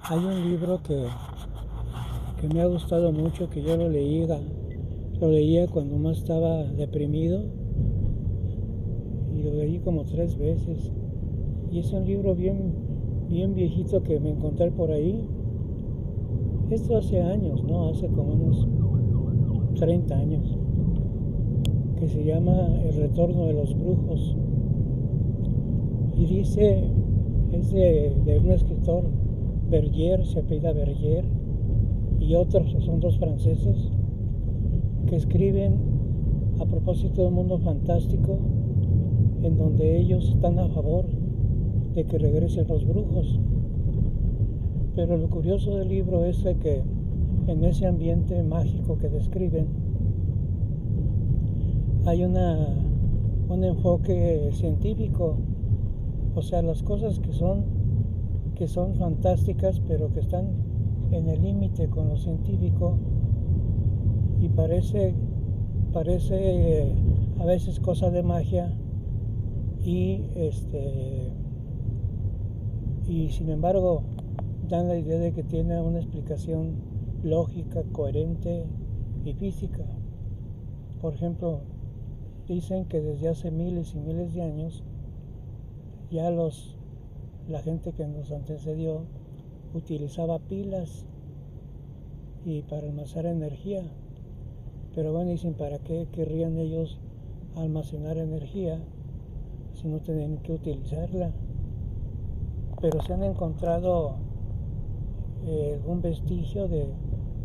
Hay un libro que me ha gustado mucho, que yo lo leía cuando más estaba deprimido, y lo leí como 3 veces. Y es un libro bien viejito que me encontré por ahí. Esto hace años, ¿no? Hace como unos 30 años. Que se llama El retorno de los brujos. Y dice, es de un escritor, Berger, se apellida Berger, y otros, son 2 franceses, que escriben a propósito de un mundo fantástico en donde ellos están a favor de que regresen los brujos. Pero lo curioso del libro es que en ese ambiente mágico que describen hay un enfoque científico, o sea, las cosas que son fantásticas, pero que están en el límite con lo científico, y parece a veces cosa de magia, y sin embargo dan la idea de que tiene una explicación lógica, coherente y física. Por ejemplo, dicen que desde hace miles y miles de años ya la gente que nos antecedió utilizaba pilas y para almacenar energía. Pero bueno, dicen, ¿para qué querrían ellos almacenar energía si no tienen que utilizarla? Pero se han encontrado algún vestigio de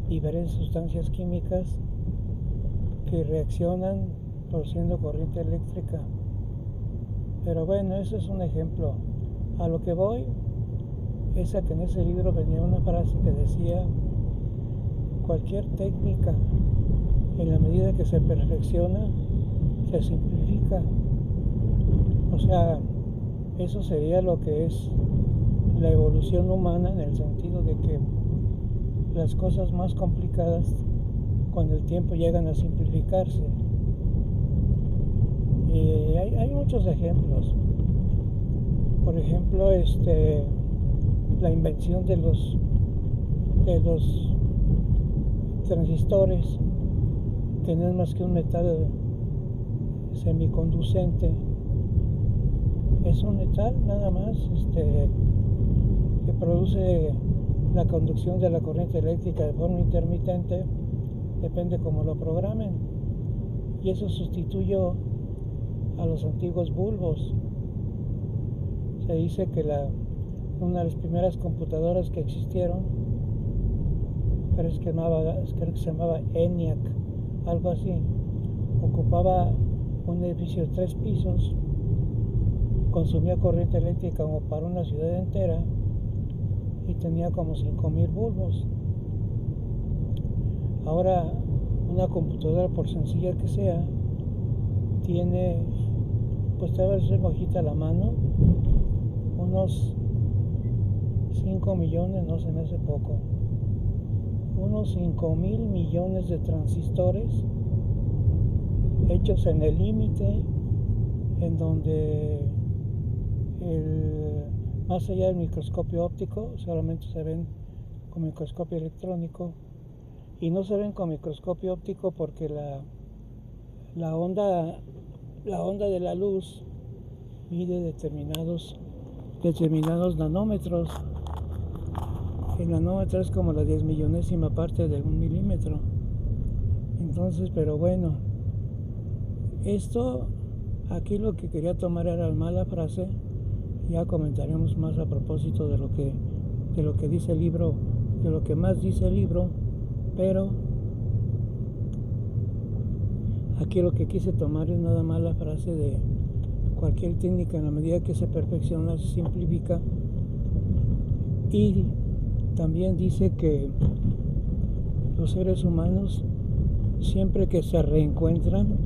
diferentes sustancias químicas que reaccionan produciendo corriente eléctrica. Pero bueno, eso es un ejemplo. A lo que voy es a que en ese libro venía una frase que decía: cualquier técnica, en la medida que se perfecciona, se simplifica. O sea, eso sería lo que es la evolución humana, en el sentido de que las cosas más complicadas con el tiempo llegan a simplificarse. Y hay muchos ejemplos. Por ejemplo, la invención de los transistores, que no es más que un metal semiconducente. Es un metal nada más que produce la conducción de la corriente eléctrica de forma intermitente, depende cómo lo programen, y eso sustituyó a los antiguos bulbos. Se dice que una de las primeras computadoras que existieron, creo que se llamaba ENIAC, algo así, ocupaba un edificio de 3 pisos, consumía corriente eléctrica como para una ciudad entera, y tenía como 5,000 bulbos. Ahora una computadora, por sencilla que sea, tiene, pues te va a ser bajita la mano, unos 5 millones, no se me hace poco, unos 5,000 millones de transistores hechos en el límite, en donde más allá del microscopio óptico solamente se ven con microscopio electrónico, y no se ven con microscopio óptico porque la onda de la luz mide determinados nanómetros. El nanómetro es como la 10.000.000ª parte de 1 milímetro. Entonces, pero bueno, aquí lo que quería tomar era la mala frase. Ya comentaremos más a propósito de lo que dice el libro, de lo que más dice el libro, pero aquí lo que quise tomar es nada más la frase de cualquier técnica, en la medida que se perfecciona, se simplifica. Y también dice que los seres humanos, siempre que se reencuentran,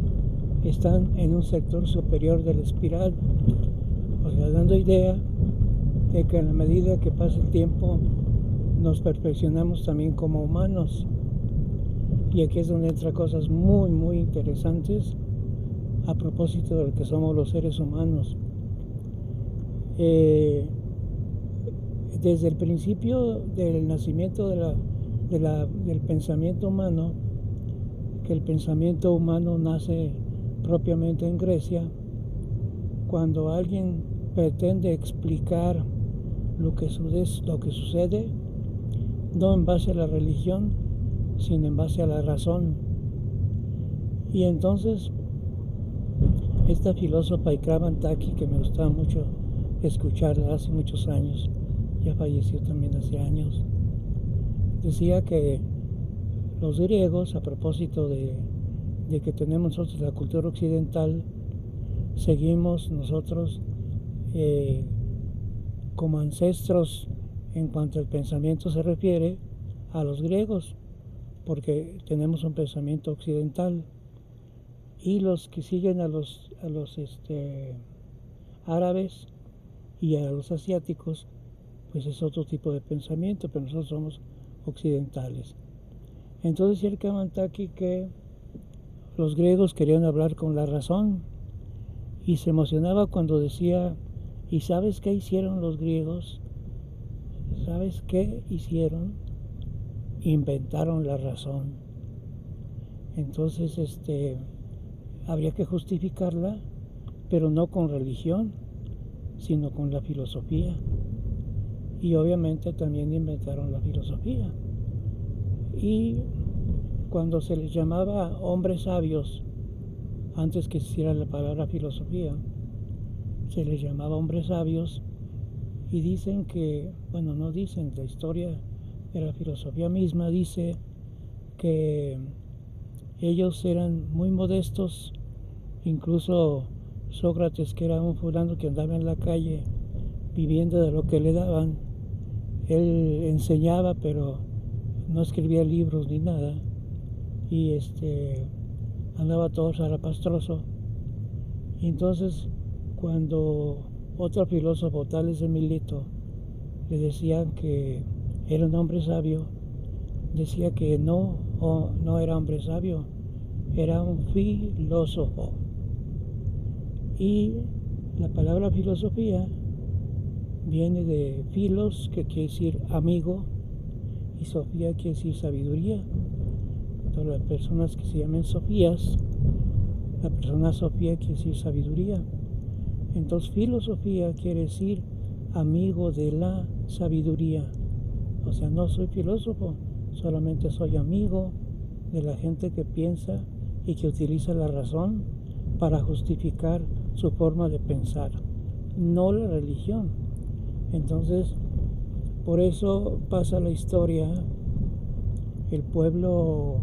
están en un sector superior de la espiral, o sea, dando idea de que en la medida que pasa el tiempo nos perfeccionamos también como humanos. Y aquí es donde entran cosas muy muy interesantes a propósito de lo que somos los seres humanos. desde el principio del nacimiento del pensamiento humano, que el pensamiento humano nace propiamente en Grecia, cuando alguien pretende explicar lo que sucede, no en base a la religión, sino en base a la razón. Y entonces, esta filósofa Ikraman Taki, que me gustaba mucho escucharla hace muchos años, ya falleció también hace años, decía que los griegos, a propósito de que tenemos nosotros la cultura occidental, seguimos nosotros como ancestros en cuanto al pensamiento se refiere a los griegos, porque tenemos un pensamiento occidental, y los que siguen a los árabes y a los asiáticos, pues es otro tipo de pensamiento, pero nosotros somos occidentales. Entonces decía el Kamantaki que los griegos querían hablar con la razón y se emocionaba cuando decía: ¿y sabes qué hicieron los griegos? ¿Sabes qué hicieron? Inventaron la razón. Entonces habría que justificarla, pero no con religión, sino con la filosofía. Y obviamente también inventaron la filosofía. Y cuando se les llamaba hombres sabios, antes que existiera la palabra filosofía, se les llamaba hombres sabios, y dicen que, bueno, no dicen, la historia de la filosofía misma dice que ellos eran muy modestos. Incluso Sócrates, que era un fulano que andaba en la calle viviendo de lo que le daban, él enseñaba, pero no escribía libros ni nada, y andaba todo zarapastroso. Y entonces, cuando otro filósofo, Tales de Mileto, le decían que era un hombre sabio, decía que no era hombre sabio, era un filósofo. Y la palabra filosofía viene de filos, que quiere decir amigo, y sofía quiere decir sabiduría. Entonces, las personas que se llamen Sofías, la persona Sofía quiere decir sabiduría. Entonces, filosofía quiere decir amigo de la sabiduría. O sea, no soy filósofo, solamente soy amigo de la gente que piensa y que utiliza la razón para justificar su forma de pensar, no la religión. Entonces, por eso pasa la historia, el pueblo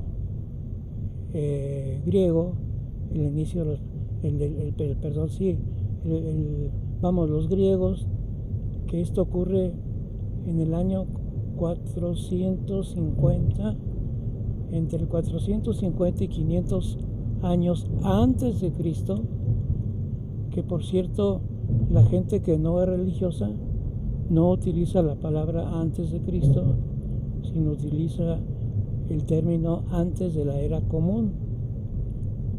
griego, el inicio de los griegos, que esto ocurre en el año 450, entre el 450 y 500 años antes de Cristo, que por cierto, la gente que no es religiosa no utiliza la palabra antes de Cristo, sino utiliza el término antes de la era común,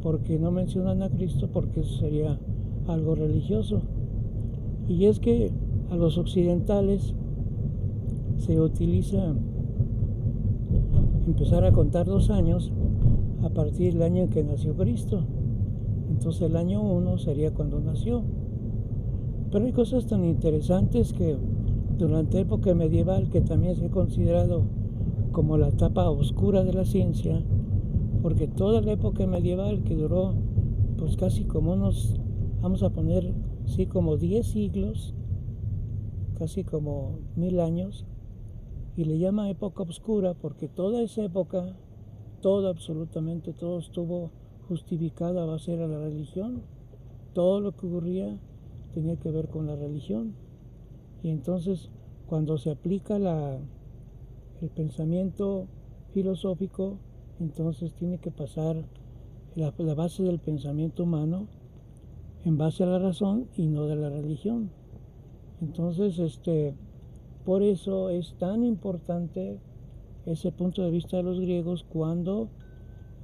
porque no mencionan a Cristo, porque eso sería algo religioso. Y es que a los occidentales se utiliza empezar a contar los años a partir del año en que nació Cristo. Entonces el año 1 sería cuando nació. Pero hay cosas tan interesantes que durante la época medieval, que también se ha considerado como la etapa oscura de la ciencia, porque toda la época medieval, que duró pues casi como unos, vamos a poner, sí, como 10 siglos, casi como 1000 años, y le llama época oscura porque toda esa época, todo, absolutamente todo, estuvo justificado a base de la religión. Todo lo que ocurría tenía que ver con la religión. Y entonces, cuando se aplica el pensamiento filosófico, entonces tiene que pasar la base del pensamiento humano en base a la razón y no de la religión. Entonces, por eso es tan importante ese punto de vista de los griegos, cuando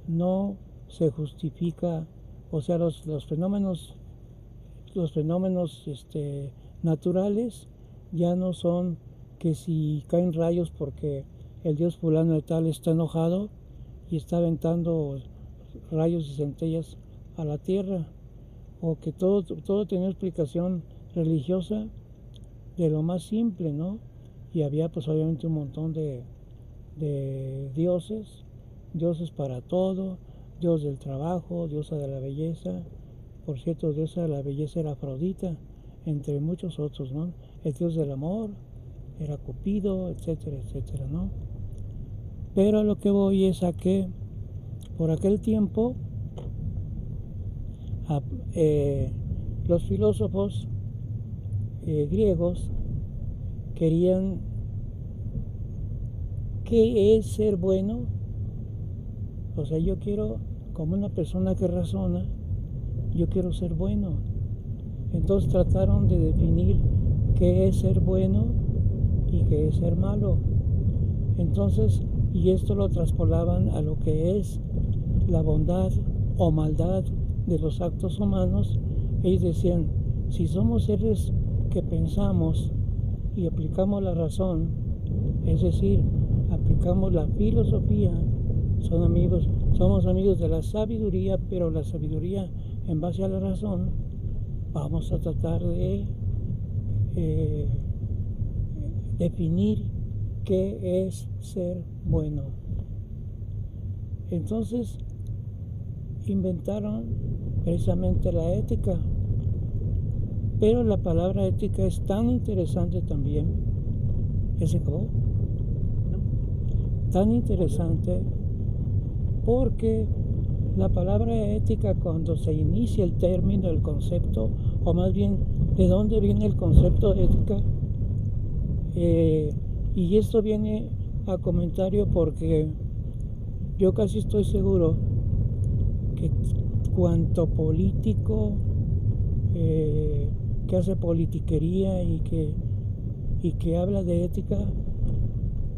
no se justifica, o sea, los fenómenos naturales ya no son que si caen rayos porque el dios fulano de tal está enojado y está aventando rayos y centellas a la tierra, o que todo tenía explicación religiosa de lo más simple, ¿no? Y había pues obviamente un montón de dioses para todo, dios del trabajo, diosa de la belleza. Por cierto, diosa de la belleza era Afrodita, entre muchos otros, ¿no? El dios del amor era Cupido, etcétera, etcétera, ¿no? Pero a lo que voy es a que por aquel tiempo los filósofos griegos querían qué es ser bueno. O sea, yo quiero, como una persona que razona, yo quiero ser bueno. Entonces trataron de definir qué es ser bueno y qué es ser malo. Entonces, y esto lo traspolaban a lo que es la bondad o maldad de los actos humanos. Ellos decían, si somos seres que pensamos y aplicamos la razón, es decir, aplicamos la filosofía, somos amigos de la sabiduría, pero la sabiduría en base a la razón, vamos a tratar de definir qué es ser bueno. Entonces inventaron precisamente la ética, pero la palabra ética es tan interesante también. ¿Ya se acabó? Tan interesante porque la palabra ética, cuando se inicia el término, el concepto, o más bien de dónde viene el concepto de ética, y esto viene a comentario porque yo casi estoy seguro que cuanto político que hace politiquería y que habla de ética,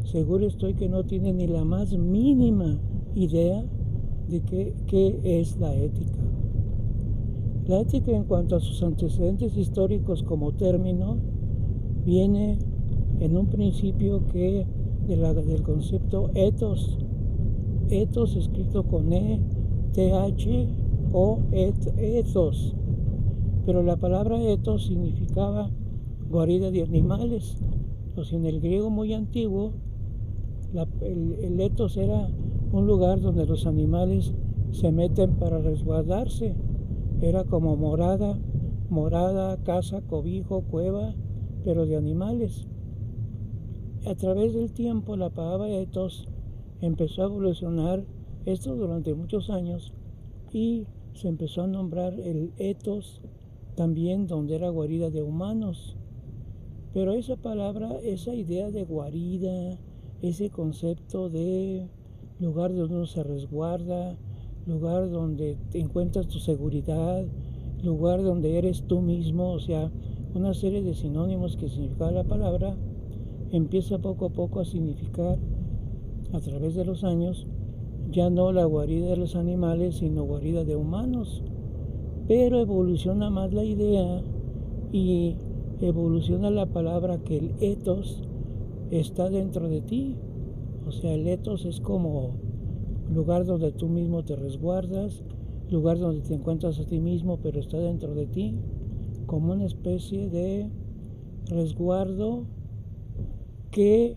seguro estoy que no tiene ni la más mínima idea de qué es la ética. La ética, en cuanto a sus antecedentes históricos como término, viene en un principio que del concepto ethos escrito con E-T-H o ethos, pero la palabra ethos significaba guarida de animales. Pues en el griego muy antiguo, el ethos era un lugar donde los animales se meten para resguardarse. Era como morada, casa, cobijo, cueva, pero de animales. A través del tiempo la palabra ethos empezó a evolucionar, esto durante muchos años, y se empezó a nombrar el ethos también donde era guarida de humanos. Pero esa palabra, esa idea de guarida, ese concepto de lugar donde uno se resguarda, lugar donde te encuentras tu seguridad, lugar donde eres tú mismo, o sea, una serie de sinónimos que significaba la palabra, empieza poco a poco a significar, a través de los años, ya no la guarida de los animales, sino guarida de humanos. Pero evoluciona más la idea y evoluciona la palabra que el ethos está dentro de ti. O sea, el ethos es como lugar donde tú mismo te resguardas, lugar donde te encuentras a ti mismo, pero está dentro de ti, como una especie de resguardo que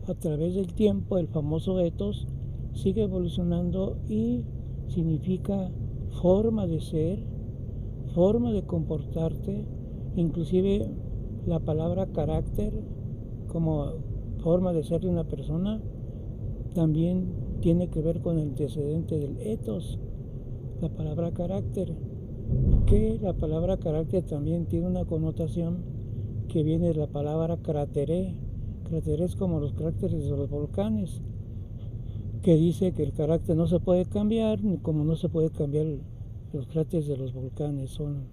a través del tiempo, el famoso ethos, sigue evolucionando y significa forma de ser, forma de comportarte, inclusive la palabra carácter como forma de ser de una persona también tiene que ver con el antecedente del ethos, la palabra carácter, que la palabra carácter también tiene una connotación que viene de la palabra crateré. Crateré es como los cráteres de los volcanes, que dice que el carácter no se puede cambiar, como no se puede cambiar los cráteres de los volcanes, son